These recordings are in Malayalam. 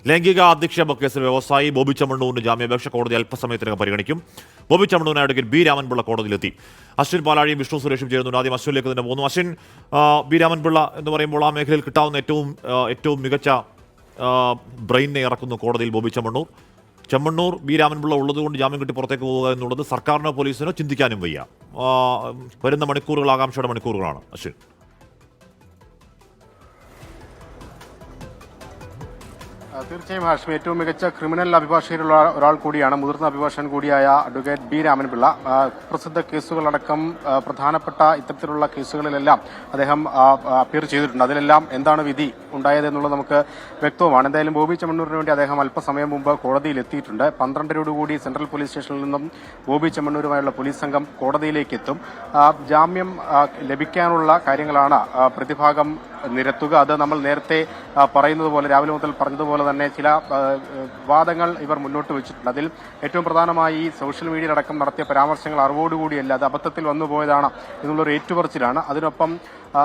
ലൈംഗിക അധിക്ഷേപ കേസിൽ വ്യവസായി ബോബി ചെമ്മണ്ണൂരിന്റെ ജാമ്യാപേക്ഷ കോടതി അല്പസമയത്തിനകം പരിഗണിക്കും. ബോബി ചെമ്മണ്ണൂരിനെ അഡ്വക്കേറ്റ് ബി രാമൻപിള്ള കോടതിയിലെത്തി. അശ്വിൻ പാലാഴിയും വിഷ്ണു സുരേഷും ചേരുന്നുണ്ട്. ആദ്യം അശ്വിനിലേക്ക് തന്നെ പോകുന്നു. അശ്വിൻ, ബി രാമൻപിള്ള എന്ന് പറയുമ്പോൾ ആ മേഖലയിൽ കിട്ടാവുന്ന ഏറ്റവും മികച്ച ബ്രെയിനെ ഇറക്കുന്നു കോടതിയിൽ ബോബി ചെമ്മണ്ണൂർ ബി രാമൻപിള്ള ഉള്ളതുകൊണ്ട് ജാമ്യം കിട്ടി പുറത്തേക്ക് പോവുക എന്നുള്ളത് സർക്കാരിനോ പോലീസിനോ ചിന്തിക്കാനും വയ്യ. വരുന്ന മണിക്കൂറുകൾ ആകാംക്ഷയുടെ മണിക്കൂറുകളാണ്. അശ്വിൻ, തീർച്ചയായും ഹാഷ്മി, ഏറ്റവും മികച്ച ക്രിമിനൽ അഭിഭാഷകരുള്ള ഒരാൾ കൂടിയാണ്, മുതിർന്ന അഭിഭാഷകൻ കൂടിയായ അഡ്വക്കേറ്റ് ബി രാമൻപിള്ള. പ്രസിദ്ധ കേസുകളടക്കം പ്രധാനപ്പെട്ട ഇത്തരത്തിലുള്ള കേസുകളിലെല്ലാം അദ്ദേഹം അപ്പിയർ ചെയ്തിട്ടുണ്ട്. അതിലെല്ലാം എന്താണ് വിധി ഉണ്ടായതെന്നുള്ളത് നമുക്ക് വ്യക്തവുമാണ്. എന്തായാലും ബോബി ചെമ്മണ്ണൂരിന് വേണ്ടി അദ്ദേഹം അല്പസമയം മുമ്പ് കോടതിയിൽ എത്തിയിട്ടുണ്ട്. 12:00 സെൻട്രൽ പോലീസ് സ്റ്റേഷനിൽ നിന്നും ബോബി ചെമ്മണ്ണൂരുമായുള്ള പോലീസ് സംഘം കോടതിയിലേക്ക് എത്തും. ജാമ്യം ലഭിക്കാനുള്ള കാര്യങ്ങളാണ് പ്രതിഭാഗം നിരത്തുക. അത് നമ്മൾ നേരത്തെ പറയുന്നത് പോലെ, രാവിലെ മുതൽ പറഞ്ഞതുപോലെ തന്നെ ചില വാദങ്ങൾ ഇവർ മുന്നോട്ട് വെച്ചിട്ടുണ്ട്. അതിൽ ഏറ്റവും പ്രധാനമായി സോഷ്യൽ മീഡിയയിലടക്കം നടത്തിയ പരാമർശങ്ങൾ അറിവോടുകൂടിയല്ല, അത് അബദ്ധത്തിൽ വന്നുപോയതാണ് എന്നുള്ളൊരു ഏറ്റുപറച്ചിലാണ്. അതിനൊപ്പം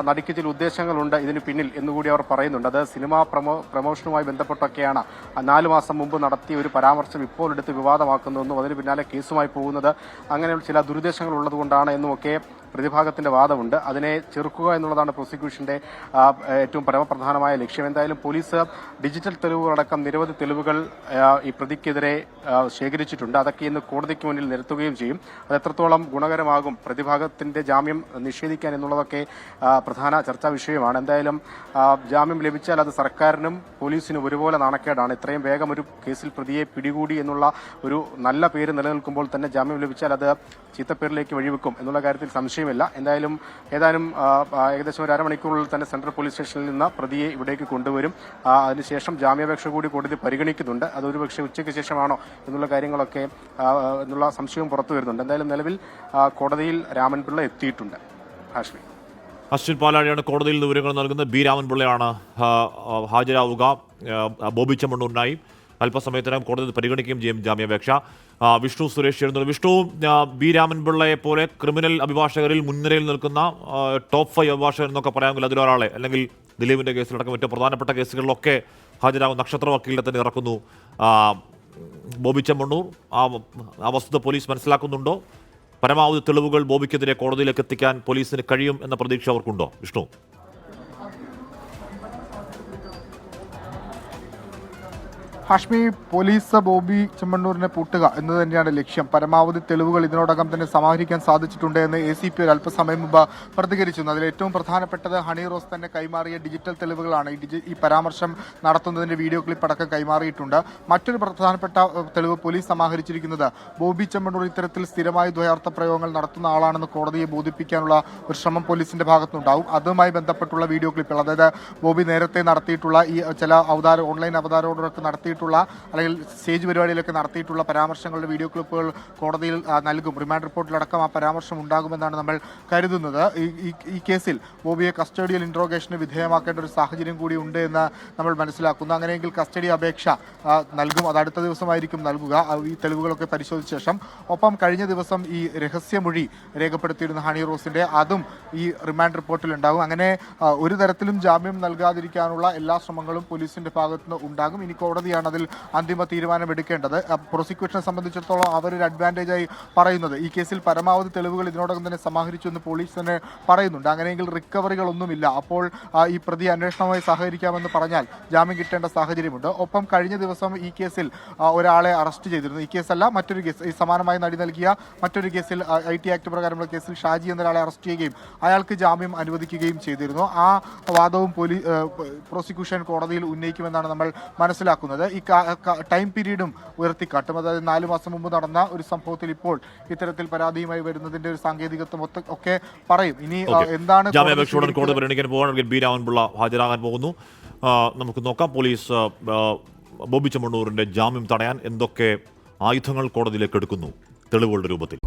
നടിക്ക് ചില ഉദ്ദേശങ്ങളുണ്ട് ഇതിന് പിന്നിൽ എന്നുകൂടി അവർ പറയുന്നുണ്ട്. അത് സിനിമാ പ്രമോഷനുമായി ബന്ധപ്പെട്ടൊക്കെയാണ് 4 മാസം മുമ്പ് നടത്തിയ ഒരു പരാമർശം ഇപ്പോൾ എടുത്ത് വിവാദമാക്കുന്നതെന്നും അതിന് പിന്നാലെ കേസുമായി പോകുന്നത് അങ്ങനെയുള്ള ചില ദുരുദ്ദേശങ്ങൾ ഉള്ളതുകൊണ്ടാണ് എന്നുമൊക്കെ പ്രതിഭാഗത്തിന്റെ വാദമുണ്ട്. അതിനെ ചെറുക്കുക എന്നുള്ളതാണ് പ്രോസിക്യൂഷന്റെ ഏറ്റവും പരമപ്രധാനമായ ലക്ഷ്യം. എന്തായാലും പോലീസ് ഡിജിറ്റൽ തെളിവുകളടക്കം നിരവധി തെളിവുകൾ ഈ പ്രതിക്കെതിരെ ശേഖരിച്ചിട്ടുണ്ട്. അതൊക്കെ ഇന്ന് കോടതിക്ക് മുന്നിൽ നിരത്തുകയും ചെയ്യും. അത് എത്രത്തോളം ഗുണകരമാകും പ്രതിഭാഗത്തിന്റെ ജാമ്യം നിഷേധിക്കാൻ എന്നുള്ളതൊക്കെ പ്രധാന ചർച്ചാ വിഷയമാണ്. എന്തായാലും ജാമ്യം ലഭിച്ചാൽ അത് സർക്കാരിനും പോലീസിനും ഒരുപോലെ നാണക്കേടാണ്. ഇത്രയും വേഗം ഒരു കേസിൽ പ്രതിയെ പിടികൂടി എന്നുള്ള ഒരു നല്ല പേര് നിലനിൽക്കുമ്പോൾ തന്നെ ജാമ്യം ലഭിച്ചാൽ അത് ചീത്തപ്പേരിലേക്ക് വഴിവെക്കും എന്നുള്ള കാര്യത്തിൽ സംശയമില്ല. എന്തായാലും ഏകദേശം ഒരു അരമണിക്കൂറിൽ തന്നെ സെൻട്രൽ പോലീസ് സ്റ്റേഷനിൽ നിന്ന് പ്രതിയെ ഇവിടേക്ക് കൊണ്ടുവരും. അതിനുശേഷം ജാമ്യാപേക്ഷ കൂടി കോടതി പരിഗണിക്കുന്നുണ്ട്. അതൊരു പക്ഷേ ഉച്ചയ്ക്ക് ശേഷമാണോ എന്നുള്ള കാര്യങ്ങളൊക്കെ എന്നുള്ള സംശയവും പുറത്തു വരുന്നുണ്ട്. എന്തായാലും നിലവിൽ കോടതിയിൽ രാമൻപിള്ള എത്തിയിട്ടുണ്ട്. ഹാഷ്മി, അശ്വിൻ പാലാഴിയാണ് കോടതിയിൽ നിന്ന് വിവരങ്ങൾ നൽകുന്നത്. ബി രാമൻപിള്ളയാണ് ഹാജരാവുക. ബോബി ചെമ്മണ്ണൂരിനായി അല്പസമയത്തിനകം കോടതി പരിഗണിക്കുകയും ചെയ്യും ജാമ്യാപേക്ഷ. വിഷ്ണു സുരേഷ് ചേരുന്നത്. വിഷ്ണു, ബി രാമൻപിള്ളയെ പോലെ ക്രിമിനൽ അഭിഭാഷകരിൽ മുൻനിരയിൽ നിൽക്കുന്ന ടോപ്പ് 5 അഭിഭാഷകർ എന്നൊക്കെ പറയാമെങ്കിൽ അതിലൊരാളെ, അല്ലെങ്കിൽ ദിലീപിന്റെ കേസിലടക്കം ഏറ്റവും പ്രധാനപ്പെട്ട കേസുകളിലൊക്കെ ഹാജരാകും നക്ഷത്ര വക്കീലിനെ തന്നെ ഇറക്കുന്നു ബോബി ചെമ്മണ്ണൂർ. ആ വസ്തുത പോലീസ് മനസ്സിലാക്കുന്നുണ്ടോ? പരമാവധി തെളിവുകൾ ബോബിക്കെതിരെ കോടതിയിലേക്ക് എത്തിക്കാൻ പോലീസിന് കഴിയും എന്ന പ്രതീക്ഷ അവർക്കുണ്ടോ? വിഷ്ണു, ഹാഷ്മി, പോലീസ് ബോബി ചെമ്മണ്ണൂരിനെ പൂട്ടുക എന്നത് തന്നെയാണ് ലക്ഷ്യം. പരമാവധി തെളിവുകൾ ഇതിനോടകം തന്നെ സമാഹരിക്കാൻ സാധിച്ചിട്ടുണ്ട് എന്ന് ACP ഒരു അല്പസമയം മുമ്പ് പ്രതികരിച്ചിരുന്നു. അതിൽ ഏറ്റവും പ്രധാനപ്പെട്ടത് ഹണി റോസ് തന്നെ കൈമാറിയ ഡിജിറ്റൽ തെളിവുകളാണ്. ഈ പരാമർശം നടത്തുന്നതിന്റെ വീഡിയോ ക്ലിപ്പ് അടക്കം കൈമാറിയിട്ടുണ്ട്. മറ്റൊരു പ്രധാനപ്പെട്ട തെളിവ് പോലീസ് സമാഹരിച്ചിരിക്കുന്നത് ബോബി ചെമ്മണ്ണൂർ ഇത്തരത്തിൽ സ്ഥിരമായി ദ്വയാർത്ഥ പ്രയോഗങ്ങൾ നടത്തുന്ന ആളാണെന്ന് കോടതിയെ ബോധിപ്പിക്കാനുള്ള ഒരു ശ്രമം പോലീസിന്റെ ഭാഗത്തുനിന്നുണ്ടാവും. അതുമായി ബന്ധപ്പെട്ടുള്ള വീഡിയോ ക്ലിപ്പുകൾ, അതായത് ബോബി നേരത്തെ നടത്തിയിട്ടുള്ള ഈ ചില ഓൺലൈൻ അവതാരങ്ങളൊക്കെ നടത്തിയിട്ടുള്ള അല്ലെങ്കിൽ സ്റ്റേജ് പരിപാടിയിലൊക്കെ നടത്തിയിട്ടുള്ള പരാമർശങ്ങളുടെ വീഡിയോ ക്ലിപ്പുകൾ കോടതിയിൽ നൽകും. റിമാൻഡ് റിപ്പോർട്ടിലടക്കം ആ പരാമർശം ഉണ്ടാകുമെന്നാണ് നമ്മൾ കരുതുന്നത്. ഈ കേസിൽ ബോബിയെ കസ്റ്റഡിയൽ ഇൻട്രോഗേഷന് വിധേയമാക്കേണ്ട ഒരു സാഹചര്യം കൂടി ഉണ്ട് എന്ന് നമ്മൾ മനസ്സിലാക്കുന്നു. അങ്ങനെയെങ്കിൽ കസ്റ്റഡി അപേക്ഷ നൽകും. അത് അടുത്ത ദിവസമായിരിക്കും നൽകുക, ഈ തെളിവുകളൊക്കെ പരിശോധിച്ച ശേഷം. ഒപ്പം കഴിഞ്ഞ ദിവസം ഈ രഹസ്യമൊഴി രേഖപ്പെടുത്തിയിരുന്ന ഹണി റോസിന്റെ അതും ഈ റിമാൻഡ് റിപ്പോർട്ടിൽ ഉണ്ടാകും. അങ്ങനെ ഒരു തരത്തിലും ജാമ്യം നൽകാതിരിക്കാനുള്ള എല്ലാ ശ്രമങ്ങളും പോലീസിന്റെ ഭാഗത്തുനിന്ന് ഉണ്ടാകും. ഇനി കോടതിയാണ് അതിൽ അന്തിമ തീരുമാനമെടുക്കേണ്ടത്. പ്രോസിക്യൂഷനെ സംബന്ധിച്ചിടത്തോളം അവരൊരു അഡ്വാൻറ്റേജായി പറയുന്നത് ഈ കേസിൽ പരമാവധി തെളിവുകൾ ഇതിനോടകം തന്നെ സമാഹരിച്ചു എന്ന് പോലീസ് തന്നെ പറയുന്നുണ്ട്. അങ്ങനെയെങ്കിൽ റിക്കവറികളൊന്നുമില്ല. അപ്പോൾ ഈ പ്രതി അന്വേഷണവുമായി സഹകരിക്കാമെന്ന് പറഞ്ഞാൽ ജാമ്യം കിട്ടേണ്ട സാഹചര്യമുണ്ട്. ഒപ്പം കഴിഞ്ഞ ദിവസം ഈ കേസിൽ ഒരാളെ അറസ്റ്റ് ചെയ്തിരുന്നു. ഈ കേസല്ല, മറ്റൊരു കേസ്, ഈ സമാനമായി നടി നൽകിയ മറ്റൊരു കേസിൽ IT ആക്ട് പ്രകാരമുള്ള കേസിൽ ഷാജി എന്നൊരാളെ അറസ്റ്റ് ചെയ്യുകയും അയാൾക്ക് ജാമ്യം അനുവദിക്കുകയും ചെയ്തിരുന്നു. ആ വാദവും പ്രോസിക്യൂഷൻ കോടതിയിൽ ഉന്നയിക്കുമെന്നാണ് നമ്മൾ മനസ്സിലാക്കുന്നത്. ഈ ടൈം പീരീഡും ഉയർത്തിക്കാട്ടും. അതായത് 4 മാസം മുമ്പ് നടന്ന ഒരു സംഭവത്തിൽ ഇപ്പോൾ ഇത്തരത്തിൽ പരാതിയുമായി വരുന്നതിന്റെ ഒരു സാങ്കേതികത്വം ഒക്കെ പറയും. ഇനി എന്താണ് കോടതി പരിഗണിക്കാൻ പോകാൻ ബി രാമൻപിള്ള ഹാജരാകാൻ പോകുന്നു. നമുക്ക് നോക്കാം പോലീസ് ബോബി ചെമ്മണ്ണൂരിന്റെ ജാമ്യം തടയാൻ എന്തൊക്കെ ആയുധങ്ങൾ കോടതിയിലേക്ക് എടുക്കുന്നു തെളിവുകളുടെ രൂപത്തിൽ.